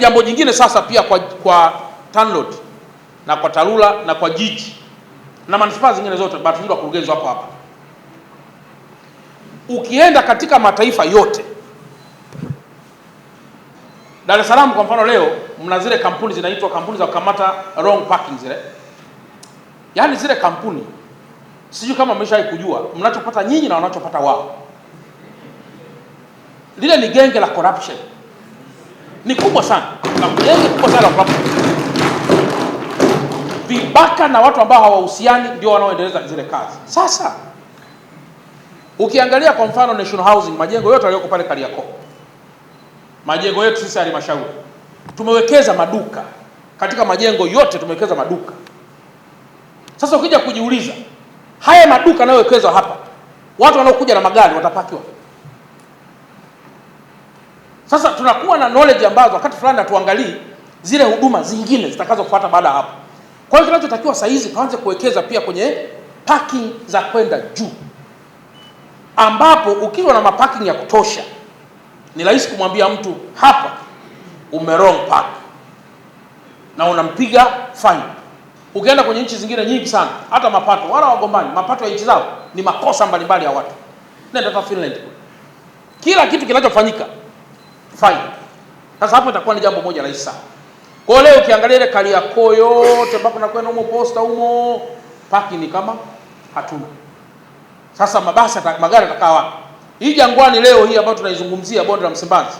Jambo jingine sasa pia kwa TANROADS na kwa TARURA na kwa jiji na manispaa zingine zote, bado wakurugenzi wako hapa. Ukienda katika mataifa yote, Dar es Salaam kwa mfano, leo mna zile kampuni zinaitwa kampuni za kukamata wrong parking zile. Yaani zile kampuni, sijui kama mmeshawahi kujua, mnachopata nyinyi na wanachopata wao. Lile ni genge la corruption. Ni kubwa sana. Na genge kubwa sana la corruption. Vibaka na watu ambao hawahusiani ndio wanaoendeleza zile kazi. Sasa ukiangalia kwa mfano National Housing, majengo yote yaliyoko pale Kariakoo, majengo yetu sisi halmashauri tumewekeza maduka katika majengo yote, tumewekeza maduka. Sasa ukija kujiuliza, haya maduka yanayowekeza hapa, watu wanaokuja na magari watapakiwa. Sasa tunakuwa na knowledge ambazo wakati fulani hatuangalii zile huduma zingine zitakazofuata baada hapo. Kwa hiyo kinachotakiwa saa hizi tuanze kuwekeza pia kwenye parking za kwenda juu, ambapo ukiwa na maparking ya kutosha ni rahisi kumwambia mtu hapa wrong park na unampiga fine. Ukienda kwenye nchi zingine nyingi sana, hata mapato wala wagombani, mapato ya nchi zao ni makosa mbalimbali ya watu. Nenda hata Finland, kila kitu kinachofanyika fine. Sasa hapo itakuwa ni jambo moja rahisi sana. Kwa leo ukiangalia ile Kariakoo yote mpaka nakwenda humo Posta humo, parking ni kama hatuna. Sasa mabasi magari yatakaa wapi? Hii Jangwani leo hii ambayo tunaizungumzia, bonde la Msimbazi,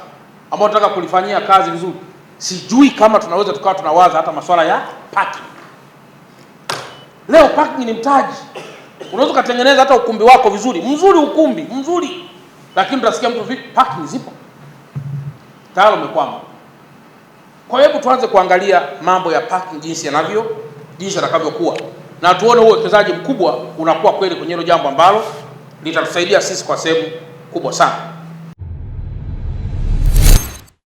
ambao tunataka kulifanyia kazi vizuri, sijui kama tunaweza tukawa tunawaza hata masuala ya parking. Leo parking ni mtaji. Unaweza kutengeneza hata ukumbi wako vizuri, ukumbi mzuri, lakini utasikia mtu vipi, parking zipo. Tayari umekwama. Kwa hiyo tuanze kuangalia mambo ya parking jinsi yatakavyokuwa, na tuone uwekezaji mkubwa unakuwa kweli kwenye hilo jambo ambalo litatusaidia sisi kwa sehemu kubwa sana.